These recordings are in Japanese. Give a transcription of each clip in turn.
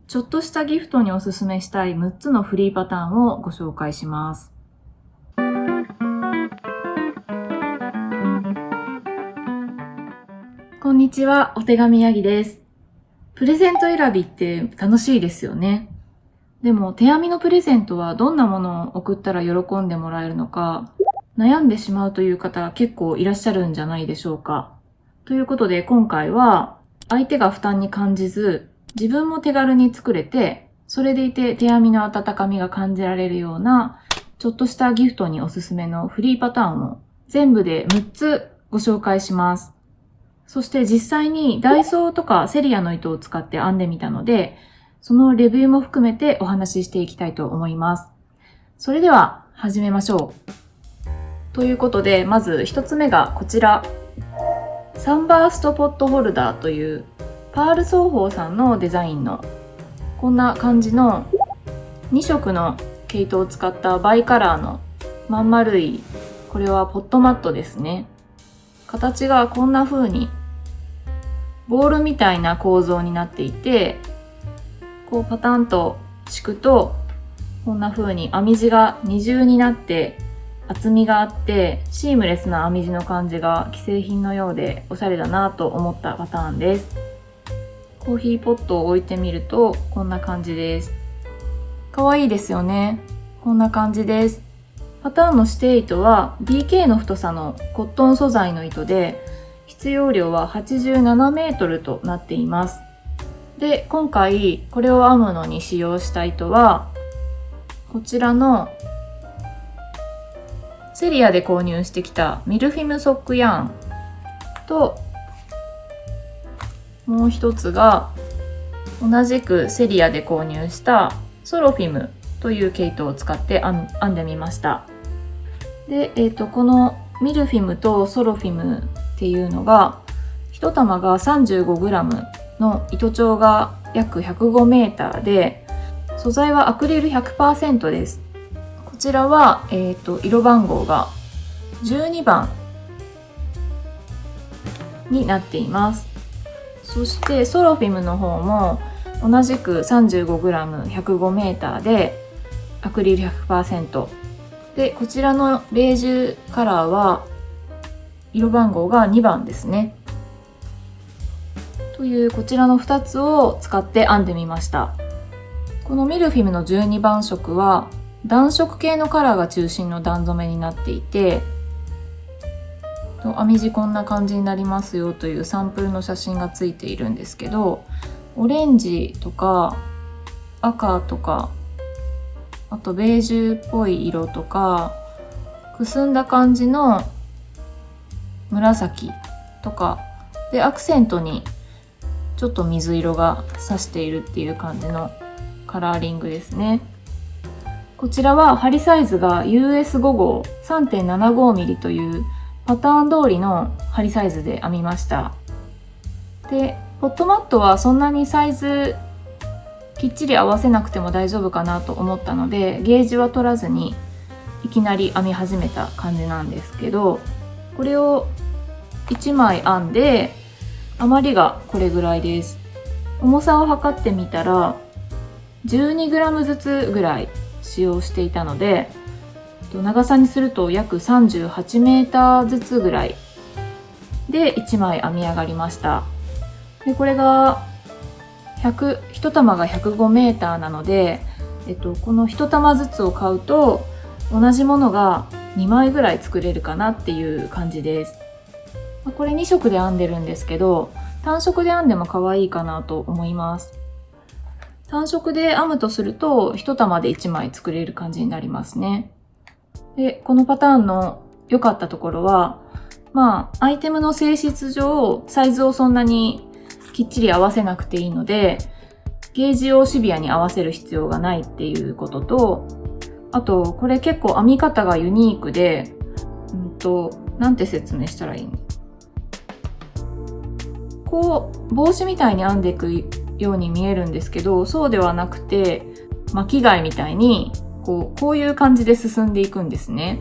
ちょっとしたギフトにおすすめしたい6つのフリーパターンをご紹介します。こんにちは、お手紙ヤギです。プレゼント選びって楽しいですよね。でも手編みのプレゼントはどんなものを送ったら喜んでもらえるのか悩んでしまうという方結構いらっしゃるんじゃないでしょうか。ということで今回は相手が負担に感じず自分も手軽に作れてそれでいて手編みの温かみが感じられるようなちょっとしたギフトにおすすめのフリーパターンを全部で6つご紹介します。そして実際にダイソーとかセリアの糸を使って編んでみたので、そのレビューも含めてお話ししていきたいと思います。それでは始めましょう。ということで、まず一つ目がこちら。サンバーストポットホルダーというパール奏法さんのデザインのこんな感じの2色の毛糸を使ったバイカラーのまん丸い、これはポットマットですね。形がこんな風にボールみたいな構造になっていて、こうパタンと敷くとこんな風に編み地が二重になって厚みがあってシームレスな編み地の感じが既製品のようでおしゃれだなと思ったパターンです。コーヒーポットを置いてみるとこんな感じです。かわいいですよね。こんな感じです。パターンの指定糸は DK の太さのコットン素材の糸で必要量は87メートルとなっています。で、今回これを編むのに使用した糸はこちらのセリアで購入してきたミルフィムソックヤーンともう一つが同じくセリアで購入したソロフィムという毛糸を使って編んでみました。で、このミルフィムとソロフィムっていうのが1玉が 35g の糸長が約 105m で素材はアクリル 100% です。こちらは、色番号が12番になっています。そしてソロフィムの方も同じく 35g 105m でアクリル 100% で、こちらのベージュカラーは色番号が2番ですね。というこちらの2つを使って編んでみました。このミルフィムの12番色は暖色系のカラーが中心の段染めになっていて、編み地こんな感じになりますよというサンプルの写真がついているんですけど、オレンジとか赤とかあとベージュっぽい色とかくすんだ感じの紫とかでアクセントにちょっと水色が差しているっていう感じのカラーリングですね。こちらは針サイズが US5 号 3.75mm というパターン通りの針サイズで編みました。で、ポットマットはそんなにサイズきっちり合わせなくても大丈夫かなと思ったのでゲージは取らずにいきなり編み始めた感じなんですけど、これを1枚編んで余りがこれぐらいです。重さを測ってみたら 12g ずつぐらい使用していたので長さにすると約 38m ずつぐらいで1枚編み上がりました。で、これが1玉が 105m なので、この1玉ずつを買うと同じものが2枚ぐらい作れるかなっていう感じです。これ2色で編んでるんですけど単色で編んでも可愛いかなと思います。単色で編むとすると1玉で1枚作れる感じになりますね。で、このパターンの良かったところはアイテムの性質上サイズをそんなにきっちり合わせなくていいのでゲージをシビアに合わせる必要がないっていうことと、あとこれ結構編み方がユニークでなんて説明したらいいの、こう帽子みたいに編んでいくように見えるんですけどそうではなくて巻き貝みたいにこういう感じで進んでいくんですね。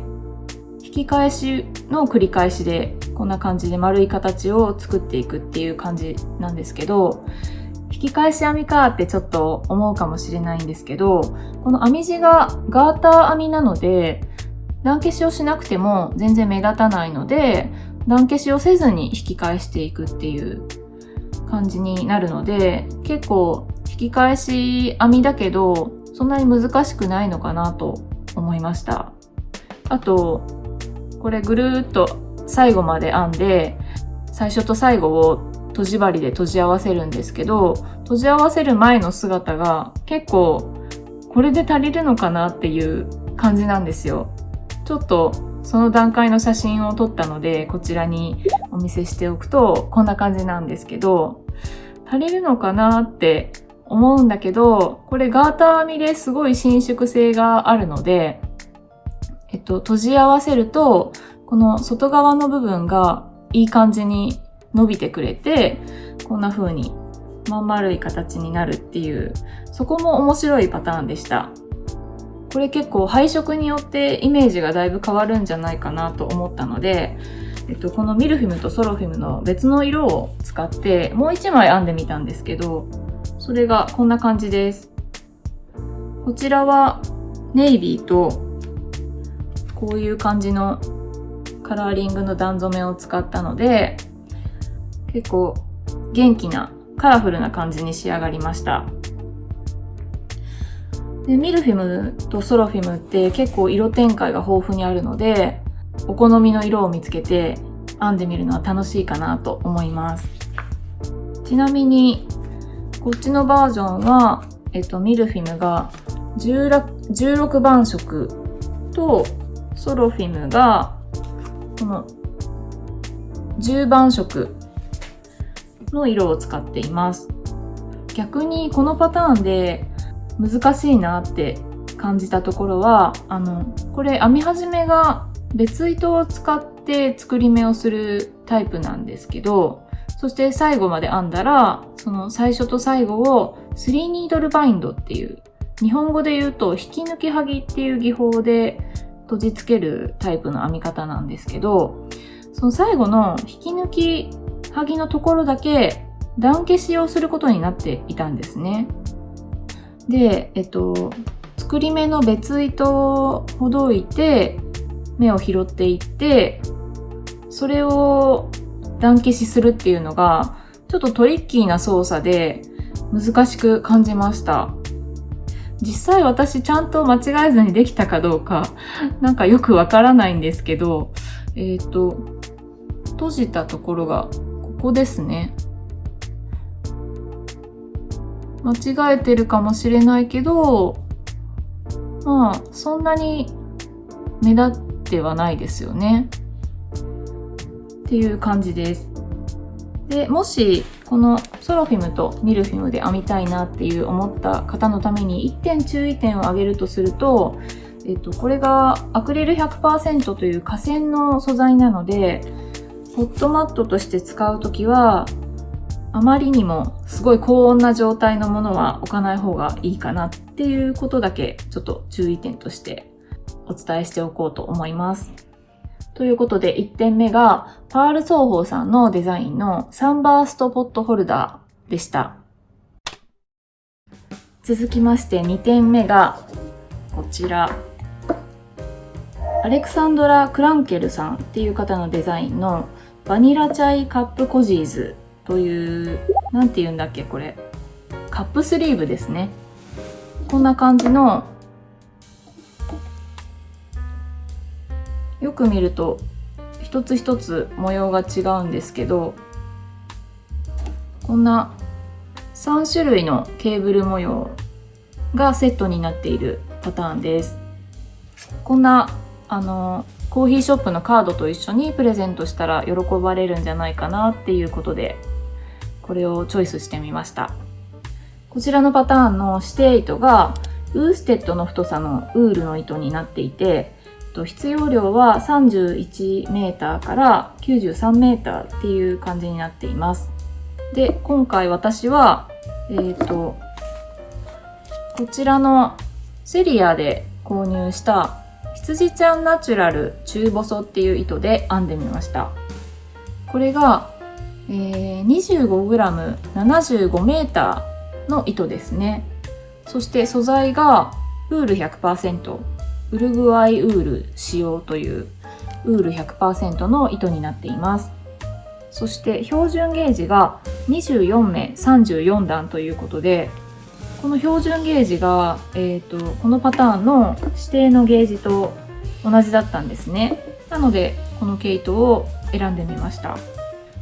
引き返しの繰り返しでこんな感じで丸い形を作っていくっていう感じなんですけど、引き返し編みかってちょっと思うかもしれないんですけど、この編み地がガーター編みなので、段消しをしなくても全然目立たないので、段消しをせずに引き返していくっていう感じになるので、結構引き返し編みだけど、そんなに難しくないのかなと思いました。あと、これぐるーっと最後まで編んで、最初と最後をとじ針で閉じ合わせるんですけど、閉じ合わせる前の姿が結構これで足りるのかなっていう感じなんですよ。ちょっとその段階の写真を撮ったのでこちらにお見せしておくとこんな感じなんですけど、足りるのかなって思うんだけど、これガーター編みですごい伸縮性があるので、閉じ合わせるとこの外側の部分がいい感じに伸びてくれて、こんな風にまん丸い形になるっていう、そこも面白いパターンでした。これ結構配色によってイメージがだいぶ変わるんじゃないかなと思ったので、このミルフィムとソロフィムの別の色を使ってもう一枚編んでみたんですけど、それがこんな感じです。こちらはネイビーとこういう感じのカラーリングの段染めを使ったので、結構元気なカラフルな感じに仕上がりました。で、ミルフィムとソロフィムって結構色展開が豊富にあるので、お好みの色を見つけて編んでみるのは楽しいかなと思います。ちなみにこっちのバージョンは、ミルフィムが16番色とソロフィムがこの10番色の色を使っています。逆にこのパターンで難しいなって感じたところは、これ編み始めが別糸を使って作り目をするタイプなんですけど、そして最後まで編んだら、その最初と最後を3ニードルバインドっていう、日本語で言うと引き抜きはぎっていう技法で閉じ付けるタイプの編み方なんですけど、その最後の引き抜きはぎのところだけ段消しをすることになっていたんですね。で、作り目の別糸をほどいて目を拾っていって、それを段消しするっていうのがちょっとトリッキーな操作で難しく感じました。実際私ちゃんと間違えずにできたかどうかなんかよくわからないんですけど、閉じたところがここですね。間違えてるかもしれないけど、まあそんなに目立ってはないですよねっていう感じです。で、もしこのソロフィムとミルフィムで編みたいなっていう思った方のために1点注意点を挙げるとすると、これがアクリル 100% という化繊の素材なので、ホットマットとして使うときはあまりにもすごい高温な状態のものは置かない方がいいかなっていうことだけちょっと注意点としてお伝えしておこうと思います。ということで1点目がパール双方さんのデザインのサンバーストポットホルダーでした。続きまして2点目がこちら。アレクサンドラ・クランケルさんっていう方のデザインのバニラチャイカップコジーズという、なんて言うんだっけこれ。カップスリーブですね。こんな感じの、よく見ると一つ一つ模様が違うんですけど、こんな3種類のケーブル模様がセットになっているパターンです。こんなコーヒーショップのカードと一緒にプレゼントしたら喜ばれるんじゃないかなっていうことで、これをチョイスしてみました。こちらのパターンの指定糸がウーステッドの太さのウールの糸になっていて、必要量は31メーターから93メーターっていう感じになっています。で、今回私は、こちらのセリアで購入した羊ちゃんナチュラル中細っていう糸で編んでみました。これが 25g、75mの糸ですね。そして素材がウール 100%、ウルグアイウール使用というウール 100% の糸になっています。そして標準ゲージが24目34段ということで、この標準ゲージが、このパターンの指定のゲージと同じだったんですね。なのでこの毛糸を選んでみました。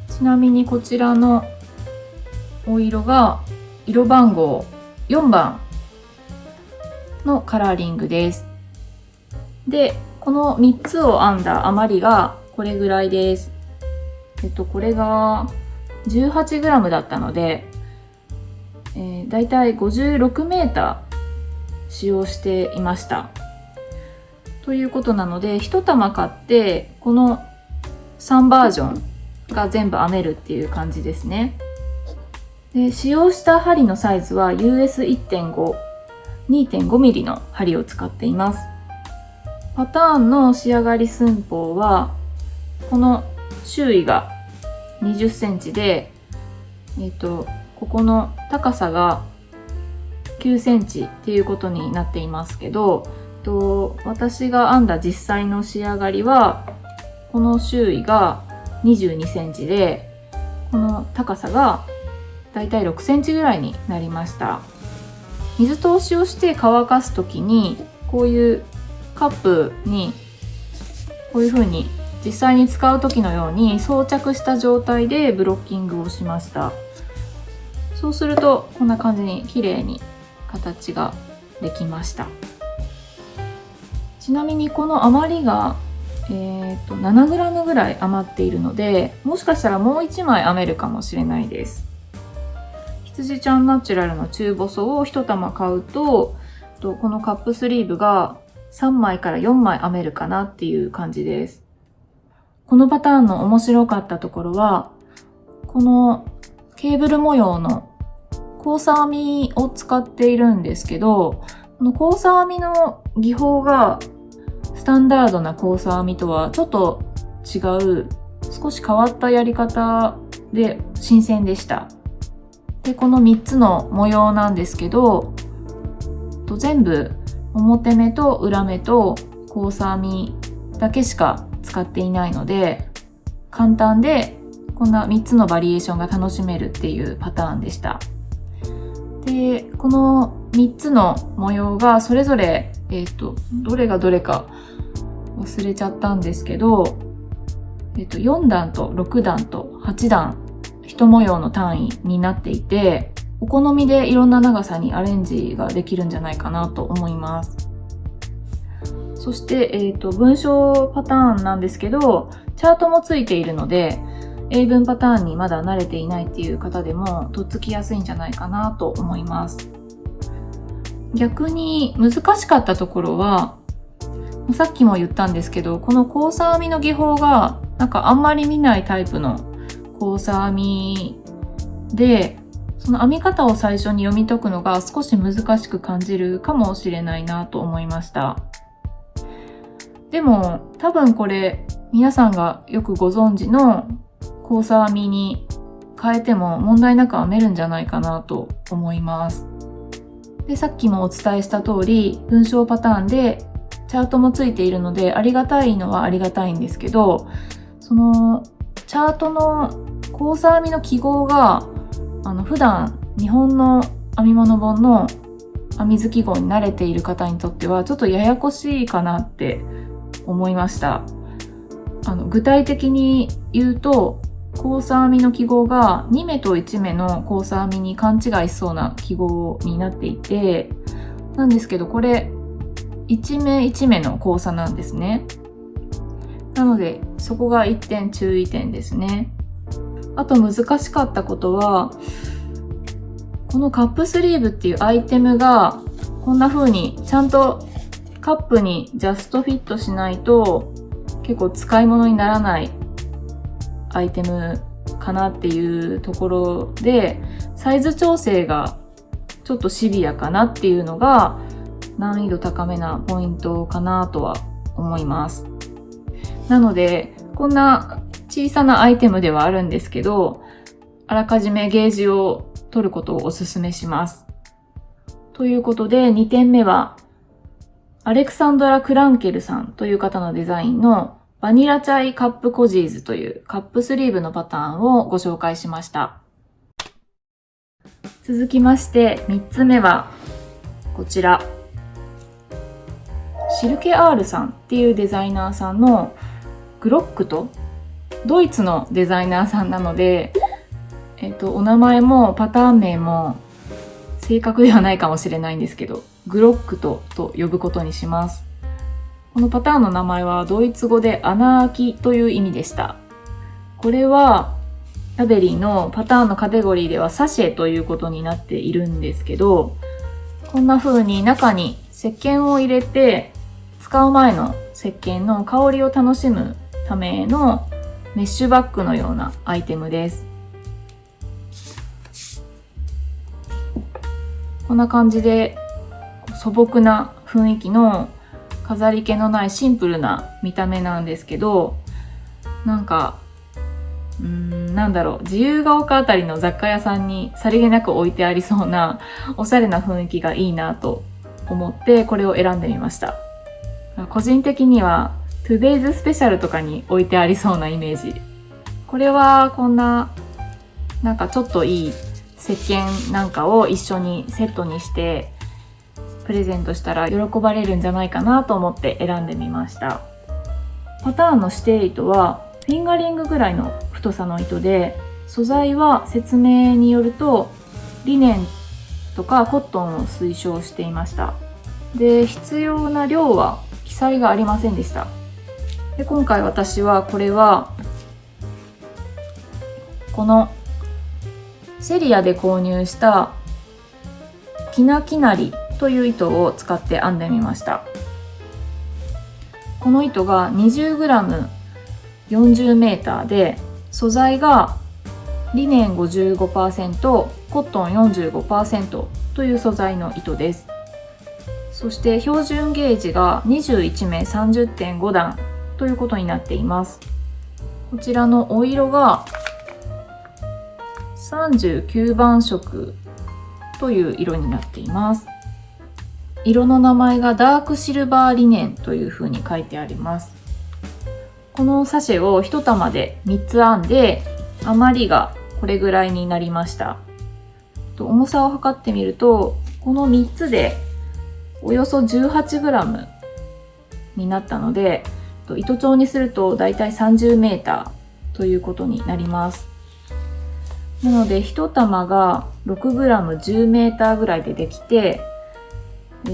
ちなみにこちらのお色が色番号4番のカラーリングです。で、この3つを編んだ余りがこれぐらいです。これが 18g だったので、だいたい 56m 使用していました。ということなので、1玉買ってこの3バージョンが全部編めるっていう感じですね。で、使用した針のサイズは US1.5、2.5mm の針を使っています。パターンの仕上がり寸法は、この周囲が20センチで、ここの高さが9センチっていうことになっていますけど、私が編んだ実際の仕上がりは、この周囲が22センチで、この高さがだいたい6センチぐらいになりました。水通しをして乾かすときに、こういうカップにこういう風に実際に使う時のように装着した状態でブロッキングをしました。そうするとこんな感じに綺麗に形ができました。ちなみにこの余りが、7g ぐらい余っているので、もしかしたらもう1枚編めるかもしれないです。羊ちゃんナチュラルの中細を1玉買うと、このカップスリーブが3枚から4枚編めるかなっていう感じです。このパターンの面白かったところは、このケーブル模様の交差編みを使っているんですけど、この交差編みの技法がスタンダードな交差編みとはちょっと違う、少し変わったやり方で新鮮でした。で、この3つの模様なんですけど、全部表目と裏目と交差編みだけしか使っていないので、簡単でこんな3つのバリエーションが楽しめるっていうパターンでした。で、この3つの模様がそれぞれ、どれがどれか忘れちゃったんですけど、4段と6段と8段1模様の単位になっていて、お好みでいろんな長さにアレンジができるんじゃないかなと思います。そして、文章パターンなんですけど、チャートもついているので、英文パターンにまだ慣れていないっていう方でもとっつきやすいんじゃないかなと思います。逆に難しかったところは、さっきも言ったんですけど、この交差編みの技法がなんかあんまり見ないタイプの交差編みで、その編み方を最初に読み解くのが少し難しく感じるかもしれないなと思いました。でも多分これ皆さんがよくご存知の交差編みに変えても問題なく編めるんじゃないかなと思います。で、さっきもお伝えした通り、文章パターンでチャートもついているのでありがたいのはありがたいんですけど、そのチャートの交差編みの記号が普段日本の編み物本の編み図記号に慣れている方にとってはちょっとややこしいかなって思いました。具体的に言うと、交差編みの記号が2目と1目の交差編みに勘違いしそうな記号になっていて、なんですけどこれ1目1目の交差なんですね。なのでそこが1点注意点ですね。あと難しかったことは、このカップスリーブっていうアイテムがこんな風にちゃんとカップにジャストフィットしないと結構使い物にならないアイテムかなっていうところで、サイズ調整がちょっとシビアかなっていうのが難易度高めなポイントかなとは思います。なのでこんな小さなアイテムではあるんですけど、あらかじめゲージを取ることをお勧めします。ということで2点目は、アレクサンドラ・クランケルさんという方のデザインのバニラチャイカップコジーズというカップスリーブのパターンをご紹介しました。続きまして3つ目はこちら。シルケアールさんっていうデザイナーさんのグロックと、ドイツのデザイナーさんなので、お名前もパターン名も正確ではないかもしれないんですけど、グロックと呼ぶことにします。このパターンの名前はドイツ語で穴あきという意味でした。これはラベリーのパターンのカテゴリーではサシェということになっているんですけど、こんな風に中に石鹸を入れて、使う前の石鹸の香りを楽しむためのメッシュバッグのようなアイテムです。こんな感じで素朴な雰囲気の飾り気のないシンプルな見た目なんですけど、自由が丘あたりの雑貨屋さんにさりげなく置いてありそうなおしゃれな雰囲気がいいなと思ってこれを選んでみました。個人的には Today's スペシャルとかに置いてありそうなイメージ。これはこんなちょっといい石鹸なんかを一緒にセットにしてプレゼントしたら喜ばれるんじゃないかなと思って選んでみました。パターンの指定糸はフィンガリングぐらいの太さの糸で、素材は説明によるとリネンとかコットンを推奨していました。で、必要な量は記載がありませんでした。で、今回私はこのセリアで購入したキナキナリという糸を使って編んでみました。この糸が 20g40m で、素材がリネン 55%、コットン 45% という素材の糸です。そして標準ゲージが21目 30.5 段ということになっています。こちらのお色が39番色という色になっています。色の名前がダークシルバーリネンというふうに書いてあります。このサシェを1玉で3つ編んで、余りがこれぐらいになりました。重さを測ってみると、この3つでおよそ 18g になったので、糸長にするとだいたい 30m ということになります。なので1玉が 6g10m ぐらいでできて、こ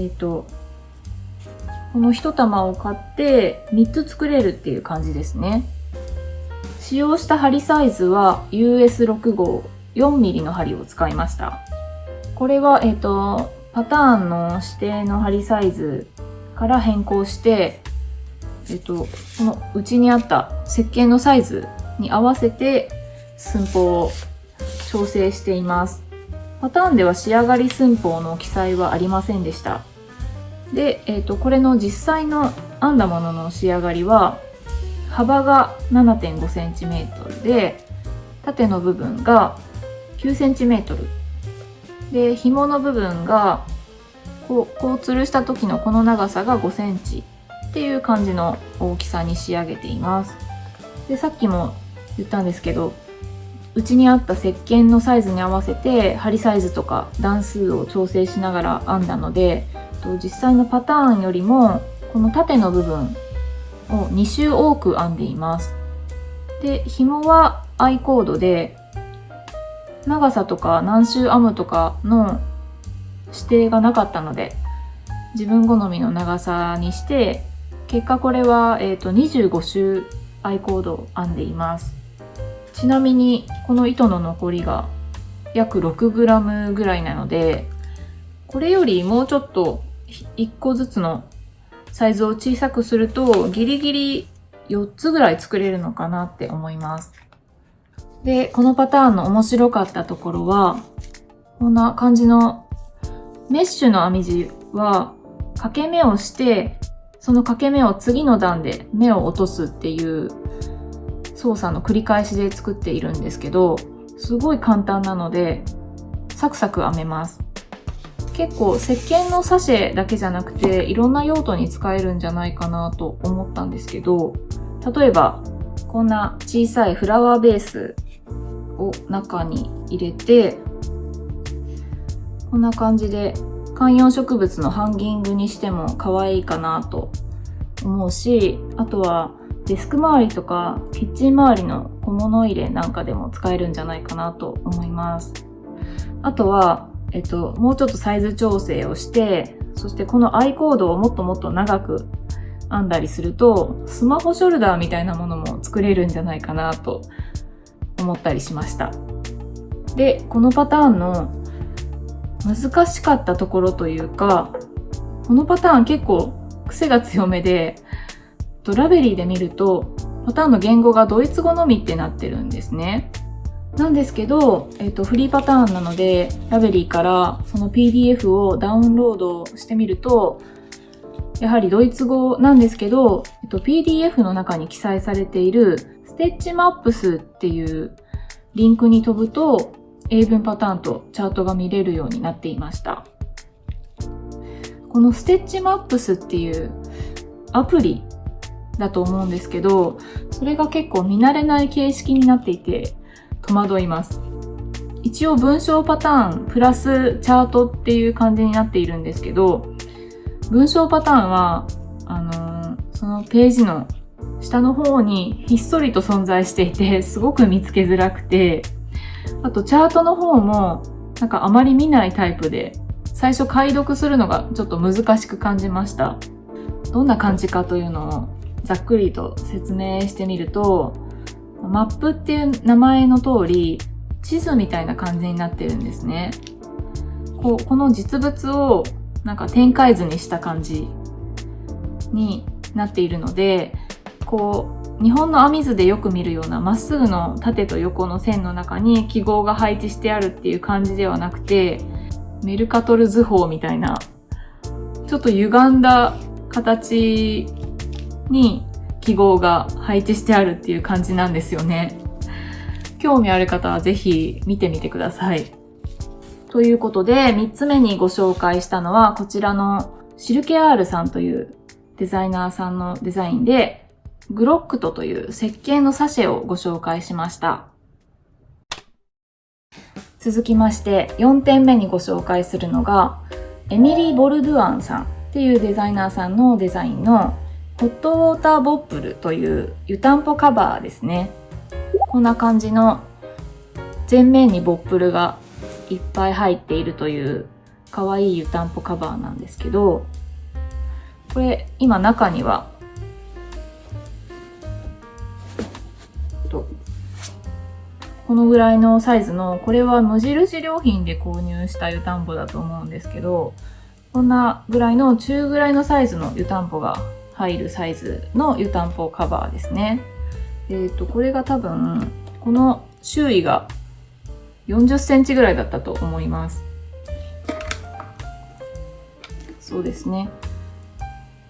の1玉を買って3つ作れるっていう感じですね。使用した針サイズは US6 号 4mm の針を使いました。これは、パターンの指定の針サイズから変更して、この内にあった石鹸のサイズに合わせて寸法を調整しています。パターンでは仕上がり寸法の記載はありませんでした。で、これの実際の編んだものの仕上がりは、幅が 7.5cm で、縦の部分が 9cm で、紐の部分がこう吊るした時のこの長さが 5cm っていう感じの大きさに仕上げています。で、さっきも言ったんですけど、うちにあった石鹸のサイズに合わせて針サイズとか段数を調整しながら編んだので、実際のパターンよりもこの縦の部分を2周多く編んでいます。で、紐はアイコードで、長さとか何周編むとかの指定がなかったので、自分好みの長さにして、結果これは、25周アイコードを編んでいます。ちなみにこの糸の残りが約 6g ぐらいなので、これよりもうちょっと1個ずつのサイズを小さくするとギリギリ4つぐらい作れるのかなって思います。で、このパターンの面白かったところは、こんな感じのメッシュの編み地は掛け目をして、その掛け目を次の段で目を落とすっていう操作の繰り返しで作っているんですけど、すごい簡単なのでサクサク編めます。結構石鹸のサシェだけじゃなくていろんな用途に使えるんじゃないかなと思ったんですけど、例えばこんな小さいフラワーベースを中に入れて、こんな感じで観葉植物のハンギングにしても可愛いかなと思うし、あとはデスク周りとかキッチン周りの小物入れなんかでも使えるんじゃないかなと思います。あとはもうちょっとサイズ調整をして、そしてこのアイコードをもっともっと長く編んだりすると、スマホショルダーみたいなものも作れるんじゃないかなと思ったりしました。で、このパターンの難しかったところというか、このパターン結構癖が強めで、ラベリーで見るとパターンの言語がドイツ語のみってなってるんですね。なんですけど、フリーパターンなので、ラベリーからその PDF をダウンロードしてみると、やはりドイツ語なんですけど、PDF の中に記載されているステッチマップスっていうリンクに飛ぶと、英文パターンとチャートが見れるようになっていました。このステッチマップスっていうアプリだと思うんですけど、それが結構見慣れない形式になっていて、戸惑います。一応文章パターンプラスチャートっていう感じになっているんですけど、文章パターンはそのページの下の方にひっそりと存在していて、すごく見つけづらくて、あとチャートの方もなんかあまり見ないタイプで、最初解読するのがちょっと難しく感じました。どんな感じかというのをざっくりと説明してみると、マップっていう名前の通り地図みたいな感じになってるんですね。この実物をなんか展開図にした感じになっているので、日本の編み図でよく見るようなまっすぐの縦と横の線の中に記号が配置してあるっていう感じではなくて、メルカトル図法みたいなちょっと歪んだ形に記号が配置してあるっていう感じなんですよね。興味ある方はぜひ見てみてください。ということで、3つ目にご紹介したのはこちらのシルケアールさんというデザイナーさんのデザインで、グロックトという石鹸のサシェをご紹介しました。続きまして4点目にご紹介するのが、エミリー・ボルドゥアンさんっていうデザイナーさんのデザインのホットウォーターボップルという湯たんぽカバーですね。こんな感じの前面にボップルがいっぱい入っているという可愛い湯たんぽカバーなんですけど、これ今中にはこのぐらいのサイズの、これは無印良品で購入した湯たんぽだと思うんですけど、こんなぐらいの中ぐらいのサイズの湯たんぽが入るサイズの湯たんぽカバーですね。これが多分この周囲が40センチぐらいだったと思います。そうですね。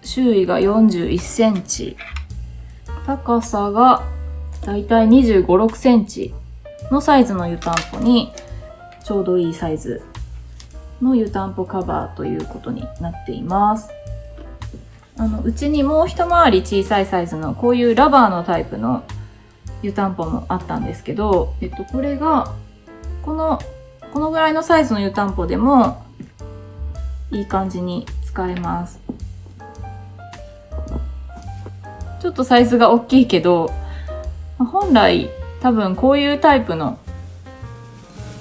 周囲が41センチ、高さがだいたい25、6センチのサイズの湯たんぽにちょうどいいサイズの湯たんぽカバーということになっています。うちにもう一回り小さいサイズのこういうラバーのタイプの湯たんぽもあったんですけど、これがこのぐらいのサイズの湯たんぽでもいい感じに使えます。ちょっとサイズが大きいけど、本来多分こういうタイプの、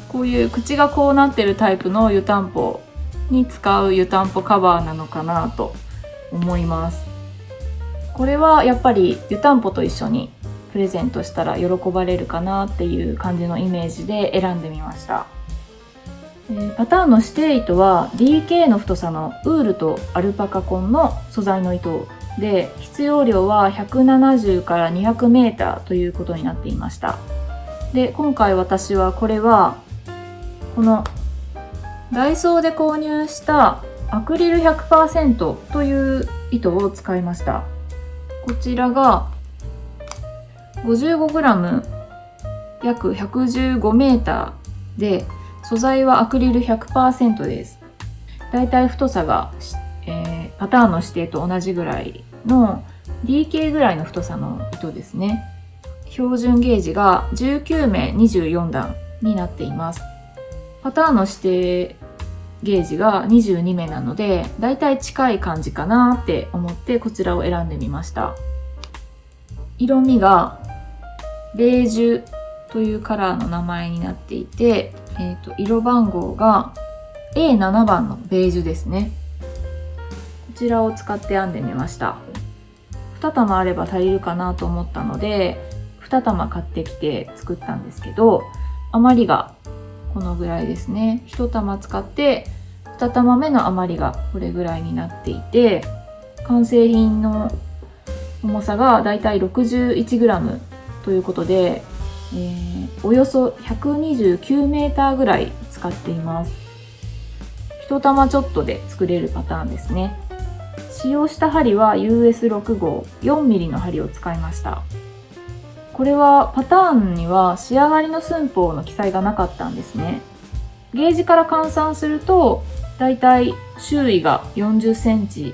こういう口がこうなってるタイプの湯たんぽに使う湯たんぽカバーなのかなと思います。これはやっぱり湯たんぽと一緒にプレゼントしたら喜ばれるかなっていう感じのイメージで選んでみました。パターンの指定糸は DK の太さのウールとアルパカ混の素材の糸で、必要量は170から200メーターということになっていました。で、今回私はこのダイソーで購入したアクリル 100% という糸を使いました。こちらが 55g 約115メーターで、素材はアクリル 100% です。だいたい太さが、パターンの指定と同じぐらいの DK ぐらいの太さの糸ですね。標準ゲージが19目24段になっています。パターンの指定ゲージが22目なので、だいたい近い感じかなって思ってこちらを選んでみました。色味がベージュというカラーの名前になっていて、色番号が A7 番のベージュですね。こちらを使って編んでみました。2玉あれば足りるかなと思ったので、2玉買ってきて作ったんですけど、余りがこのぐらいですね。1玉使って2玉目の余りがこれぐらいになっていて、完成品の重さがだいたい 61g ということで、およそ129メーターぐらい使っています。1玉ちょっとで作れるパターンですね。使用した針は US6 号 4mm の針を使いました。これはパターンには仕上がりの寸法の記載がなかったんですね。ゲージから換算するとだいたい周囲が40センチ、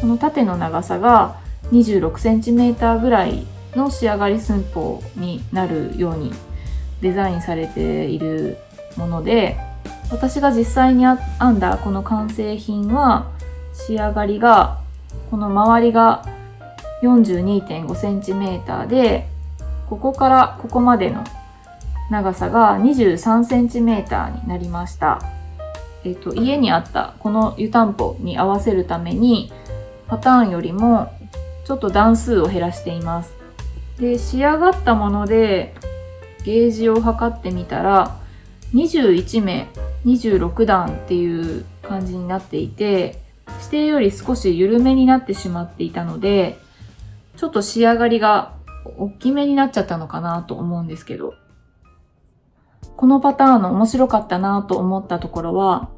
この縦の長さが26センチメーターぐらいの仕上がり寸法になるようにデザインされているもので、私が実際に編んだこの完成品は仕上がりがこの周りが 42.5 センチメーターで、ここからここまでの長さが23センチメーターになりました。家にあったこの湯たんぽに合わせるためにパターンよりもちょっと段数を減らしています。で、仕上がったものでゲージを測ってみたら21目26段っていう感じになっていて、指定より少し緩めになってしまっていたので、ちょっと仕上がりが大きめになっちゃったのかなと思うんですけど、このパターンの面白かったなと思ったところは、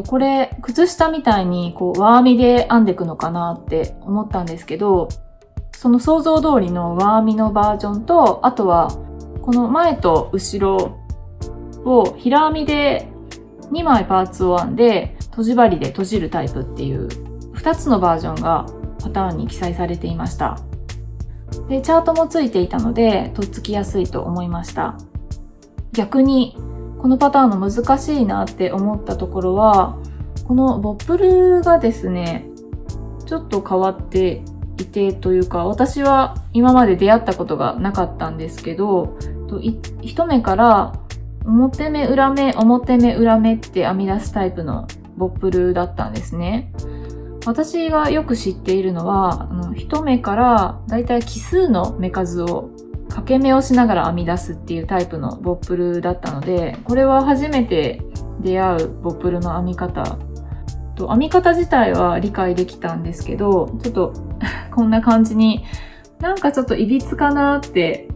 これ靴下みたいに輪編みで編んでいくのかなって思ったんですけど、その想像通りの輪編みのバージョンと、あとはこの前と後ろを平編みで2枚パーツを編んで閉じ針で閉じるタイプっていう2つのバージョンがパターンに記載されていました。で、チャートもついていたのでとっつきやすいと思いました。逆にこのパターンの難しいなって思ったところは、このボップルがですね、ちょっと変わっていてというか、私は今まで出会ったことがなかったんですけど、一目から表目裏目表目裏目って編み出すタイプのボップルだったんですね。私がよく知っているのは、一目からだいたい奇数の目数を掛け目をしながら編み出すっていうタイプのボップルだったので、これは初めて出会うボップルの編み方と、編み方自体は理解できたんですけど、ちょっとこんな感じになんかちょっといびつかなって、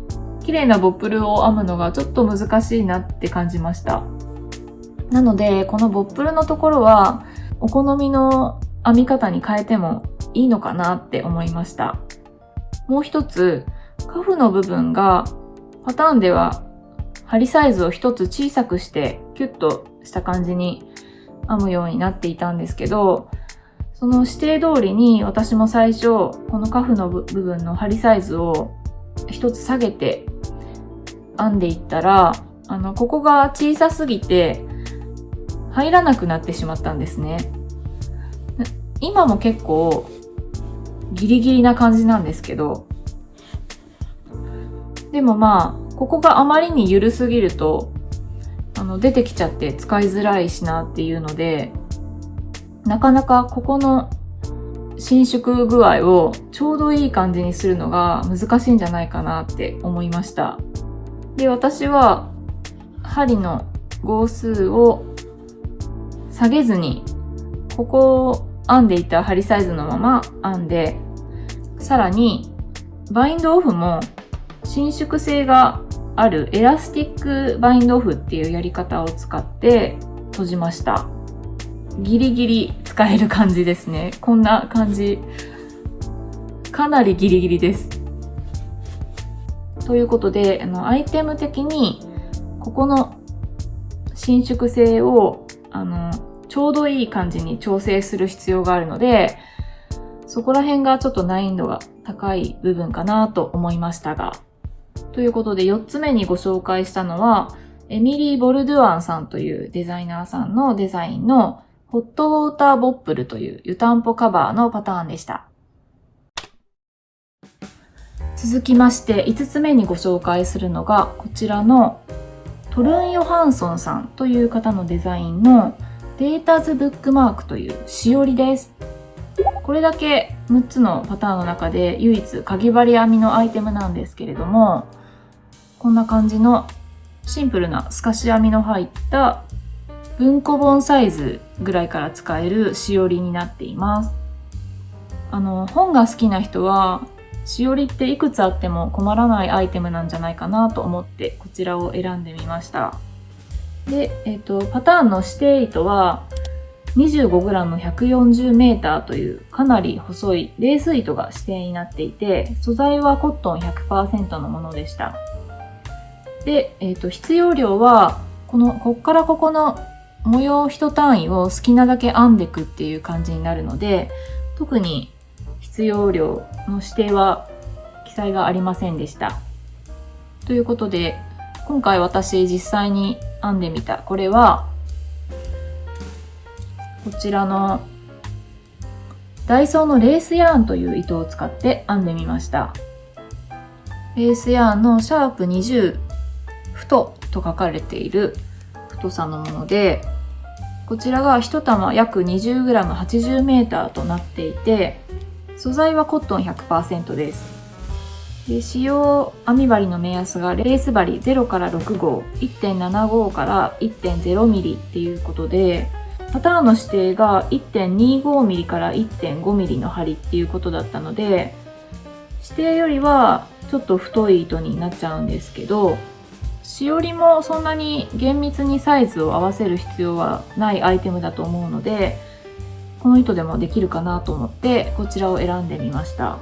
綺麗なボップルを編むのがちょっと難しいなって感じました。なのでこのボップルのところはお好みの編み方に変えてもいいのかなって思いました。もう一つ、カフの部分がパターンでは針サイズを一つ小さくしてキュッとした感じに編むようになっていたんですけど、その指定通りに私も最初このカフの部分の針サイズを一つ下げて編んでいったら、ここが小さすぎて入らなくなってしまったんですね。今も結構ギリギリな感じなんですけど、でもここがあまりに緩すぎると出てきちゃって使いづらいしなっていうので、なかなかここの伸縮具合をちょうどいい感じにするのが難しいんじゃないかなって思いました。で、私は針の号数を下げずに、ここを編んでいた針サイズのまま編んで、さらにバインドオフも伸縮性があるエラスティックバインドオフっていうやり方を使って閉じました。ギリギリ使える感じですね。こんな感じ。かなりギリギリです。ということで、アイテム的にここの伸縮性をちょうどいい感じに調整する必要があるので、そこら辺がちょっと難易度が高い部分かなと思いましたが。ということで4つ目にご紹介したのは、エミリー・ボルドゥアンさんというデザイナーさんのデザインのホットウォーターボップルという湯たんぽカバーのパターンでした。続きまして5つ目にご紹介するのがこちらのトルン・ヨハンソンさんという方のデザインのデータズブックマークというしおりです。これだけ6つのパターンの中で唯一かぎ針編みのアイテムなんですけれども、こんな感じのシンプルな透かし編みの入った文庫本サイズぐらいから使えるしおりになっています。本が好きな人はしおりっていくつあっても困らないアイテムなんじゃないかなと思ってこちらを選んでみました。で、パターンの指定糸は 25g140m というかなり細いレース糸が指定になっていて、素材はコットン 100% のものでした。で、必要量はこっからここの模様1単位を好きなだけ編んでいくっていう感じになるので、特に必要量の指定は記載がありませんでした。ということで、今回私実際に編んでみたこれは、こちらのダイソーのレースヤーンという糸を使って編んでみました。レースヤーンのシャープ20太と書かれている太さのもので、こちらが1玉約 20g80m となっていて、素材はコットン 100% です。で、使用編み針の目安がレース針0から6号、1.75 から 1.0 ミリっていうことで、パターンの指定が 1.25 ミリから 1.5 ミリの針っていうことだったので、指定よりはちょっと太い糸になっちゃうんですけど、しおりもそんなに厳密にサイズを合わせる必要はないアイテムだと思うので、この糸でもできるかなと思ってこちらを選んでみました。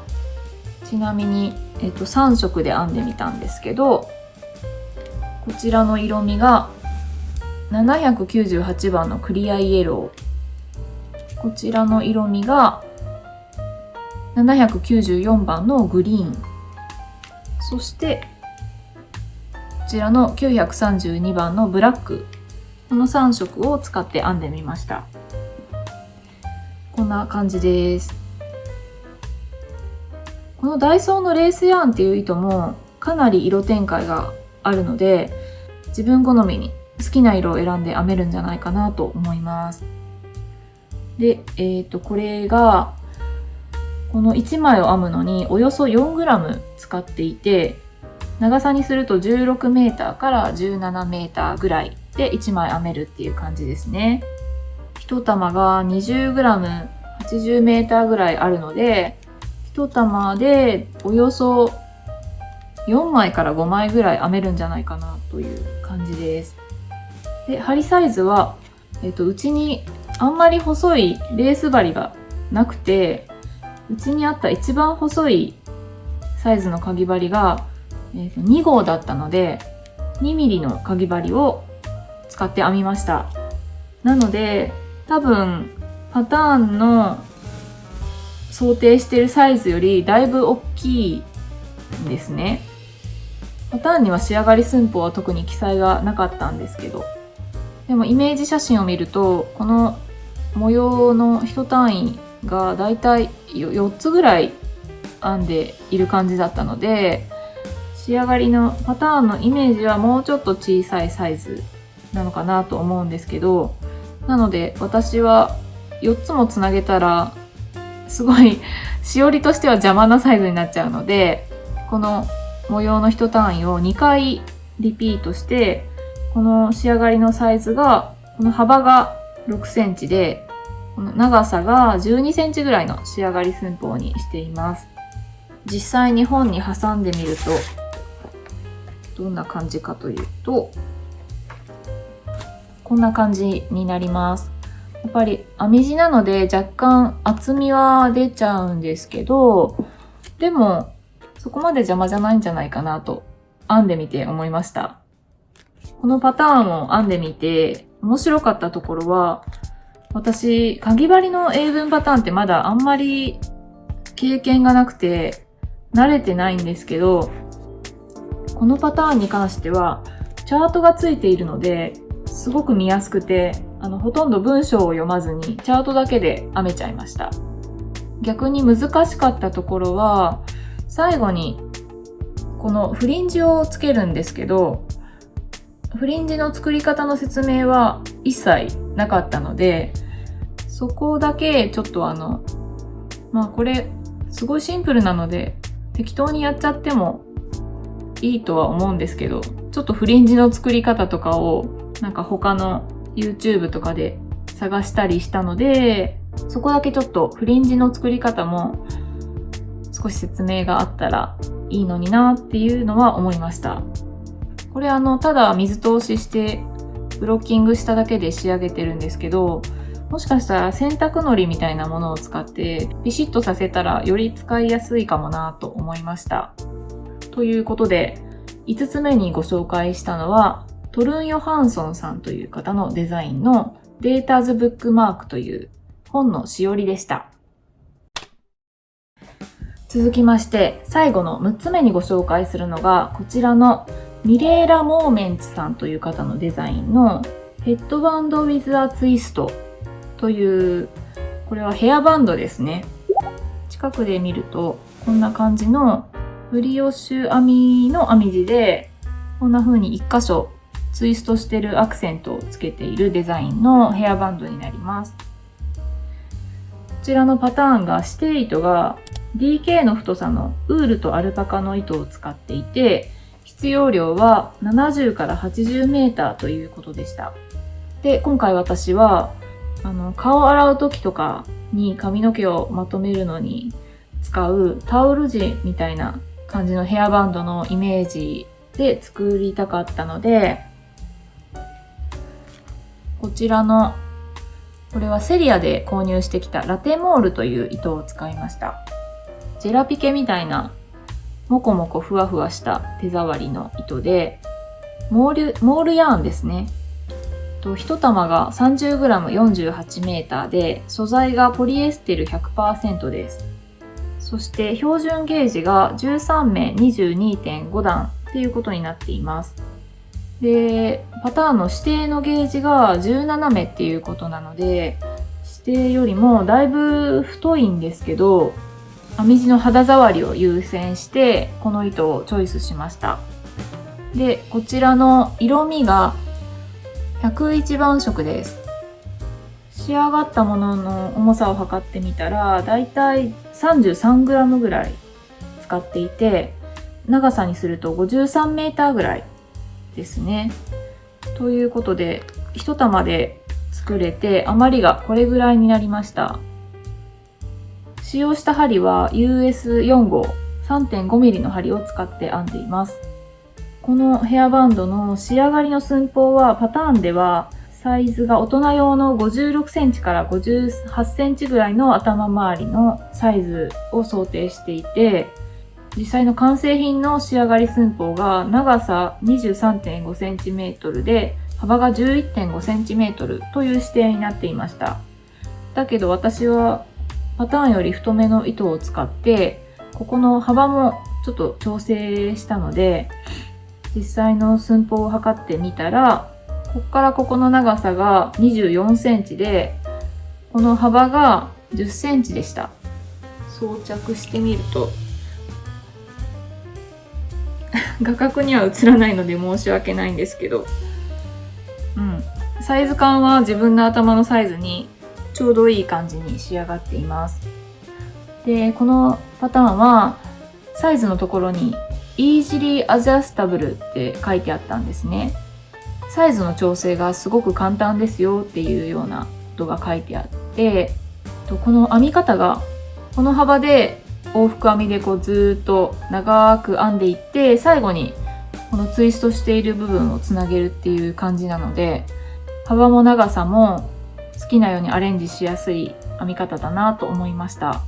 ちなみに、3色で編んでみたんですけど、こちらの色味が798番のクリアイエロー、こちらの色味が794番のグリーン、そしてこちらの932番のブラック、この3色を使って編んでみました。こんな感じです。このダイソーのレースヤーンっていう糸もかなり色展開があるので、自分好みに好きな色を選んで編めるんじゃないかなと思います。で、これがこの1枚を編むのにおよそ 4g 使っていて、長さにすると 16m から 17m ぐらいで1枚編めるっていう感じですね。1玉が 20g80m ぐらいあるので、1玉でおよそ4枚から5枚ぐらい編めるんじゃないかなという感じです。で、針サイズは、うちにあんまり細いレース針がなくて、うちにあった一番細いサイズのかぎ針が、2号だったので、2ミリのかぎ針を使って編みました。なので、多分、パターンの想定しているサイズよりだいぶ大きいんですね。パターンには仕上がり寸法は特に記載がなかったんですけど、でもイメージ写真を見ると、この模様の1単位がだいたい4つぐらい編んでいる感じだったので、仕上がりのパターンのイメージはもうちょっと小さいサイズなのかなと思うんですけど、なので私は4つもつなげたらすごいしおりとしては邪魔なサイズになっちゃうので、この模様の1単位を2回リピートして、この仕上がりのサイズが、この幅が6センチで、この長さが12センチぐらいの仕上がり寸法にしています。実際に本に挟んでみると、どんな感じかというと、こんな感じになります。やっぱり編み地なので若干厚みは出ちゃうんですけど、でもそこまで邪魔じゃないんじゃないかなと編んでみて思いました。このパターンを編んでみて面白かったところは、私、かぎ針の英文パターンってまだあんまり経験がなくて慣れてないんですけど、このパターンに関してはチャートがついているのですごく見やすくて、ほとんど文章を読まずにチャートだけで編めちゃいました。逆に難しかったところは、最後にこのフリンジをつけるんですけど、フリンジの作り方の説明は一切なかったので、そこだけちょっとこれすごいシンプルなので適当にやっちゃってもいいとは思うんですけど、ちょっとフリンジの作り方とかを他の YouTube とかで探したりしたので、そこだけちょっとフリンジの作り方も少し説明があったらいいのになっていうのは思いました。これただ水通ししてブロッキングしただけで仕上げてるんですけど、もしかしたら洗濯のりみたいなものを使ってビシッとさせたらより使いやすいかもなと思いました。ということで、5つ目にご紹介したのはトルン・ヨハンソンさんという方のデザインのデータズブックマークという本のしおりでした。続きまして最後の6つ目にご紹介するのがこちらのミレーラ・モーメンツさんという方のデザインのヘッドバンド・ウィズ・ア・ツイストという、これはヘアバンドですね。近くで見るとこんな感じのブリオッシュ編みの編み地で、こんな風に1箇所ツイストしてるアクセントをつけているデザインのヘアバンドになります。こちらのパターンが指定糸が DK の太さのウールとアルパカの糸を使っていて、必要量は70から80メーターということでした。で、今回私は顔を洗う時とかに髪の毛をまとめるのに使うタオル地みたいな感じのヘアバンドのイメージで作りたかったので、こちらのこれはセリアで購入してきたラテモールという糸を使いました。ジェラピケみたいなもこもこふわふわした手触りの糸で、モールヤーンですね。1玉が 30g48 メーターで、素材がポリエステル 100% です。そして標準ゲージが13目 22.5 段っていうことになっています。で、パターンの指定のゲージが17目っていうことなので、指定よりもだいぶ太いんですけど、編み地の肌触りを優先してこの糸をチョイスしました。で、こちらの色味が101番色です。仕上がったものの重さを測ってみたら、だいたい 33g ぐらい使っていて、長さにすると53メーターぐらいですね。ということで、1玉で作れて余りがこれぐらいになりました。使用した針は US4 号 3.5mm の針を使って編んでいます。このヘアバンドの仕上がりの寸法はパターンではサイズが大人用の56センチから58センチぐらいの頭周りのサイズを想定していて、実際の完成品の仕上がり寸法が長さ 23.5 センチメートルで幅が 11.5 センチメートルという指定になっていました。だけど私はパターンより太めの糸を使って、ここの幅もちょっと調整したので、実際の寸法を測ってみたら、ここからここの長さが24センチで、この幅が10センチでした。装着してみると、画角には映らないので申し訳ないんですけど、サイズ感は自分の頭のサイズにちょうどいい感じに仕上がっています。で、このパターンはサイズのところに Easily Adjustable って書いてあったんですね。サイズの調整がすごく簡単ですよっていうようなことが書いてあって、この編み方がこの幅で往復編みでずっと長く編んでいって、最後にこのツイストしている部分をつなげるっていう感じなので、幅も長さも好きなようにアレンジしやすい編み方だなと思いました。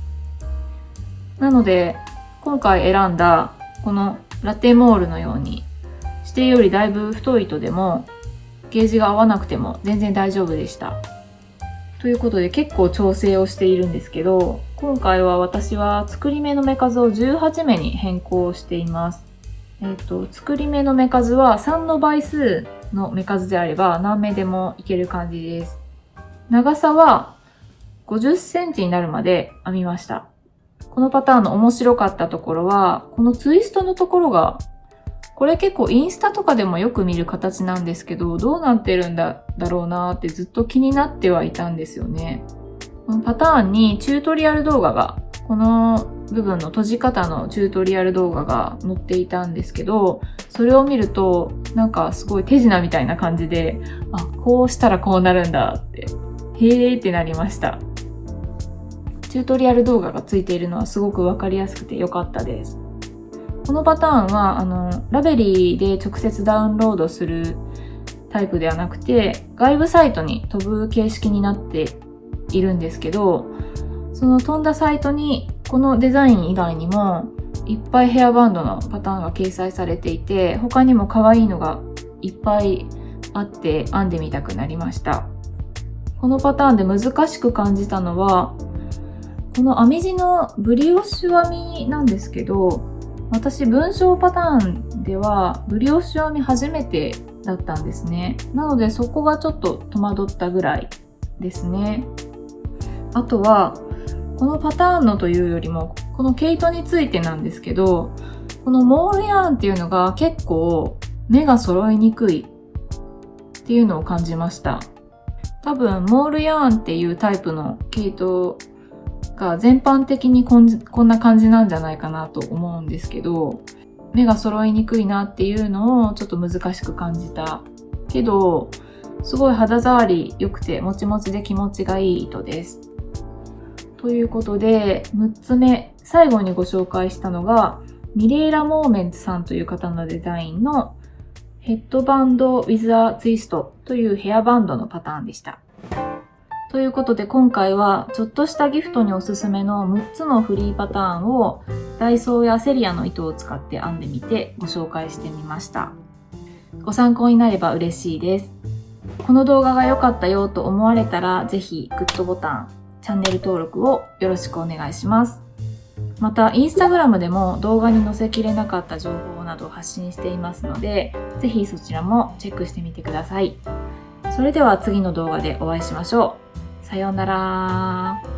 なので今回選んだこのラテモールのように定よりだいぶ太い糸でもゲージが合わなくても全然大丈夫でした。ということで結構調整をしているんですけど、今回は私は作り目の目数を18目に変更しています。作り目の目数は3の倍数の目数であれば何目でもいける感じです。長さは50センチになるまで編みました。このパターンの面白かったところは、このツイストのところが、これ結構インスタとかでもよく見る形なんですけど、どうなってるんだろうなーってずっと気になってはいたんですよね。このパターンにチュートリアル動画が、この部分の閉じ方のチュートリアル動画が載っていたんですけど、それを見るとなんかすごい手品みたいな感じで、あ、こうしたらこうなるんだって、へーってなりました。チュートリアル動画がついているのはすごくわかりやすくて良かったです。このパターンはラベリーで直接ダウンロードするタイプではなくて、外部サイトに飛ぶ形式になっているんですけど、その飛んだサイトにこのデザイン以外にもいっぱいヘアバンドのパターンが掲載されていて、他にも可愛いのがいっぱいあって編んでみたくなりました。このパターンで難しく感じたのは、この編み地のブリオッシュ編みなんですけど、私文章パターンではブリオッシュ編み初めてだったんですね。なのでそこがちょっと戸惑ったぐらいですね。あとはこのパターンのというよりもこの毛糸についてなんですけど、このモールヤーンっていうのが結構目が揃いにくいっていうのを感じました。多分モールヤーンっていうタイプの毛糸が全般的にこんな感じなんじゃないかなと思うんですけど、目が揃いにくいなっていうのをちょっと難しく感じたけど、すごい肌触り良くてもちもちで気持ちがいい糸です。ということで6つ目、最後にご紹介したのがミレーラ・モーメンツさんという方のデザインのヘッドバンド with a twist というヘアバンドのパターンでした。ということで今回はちょっとしたギフトにおすすめの6つのフリーパターンをダイソーやセリアの糸を使って編んでみてご紹介してみました。ご参考になれば嬉しいです。この動画が良かったよと思われたらぜひグッドボタン、チャンネル登録をよろしくお願いします。またインスタグラムでも動画に載せきれなかった情報などを発信していますので、ぜひそちらもチェックしてみてください。それでは次の動画でお会いしましょう。さようなら。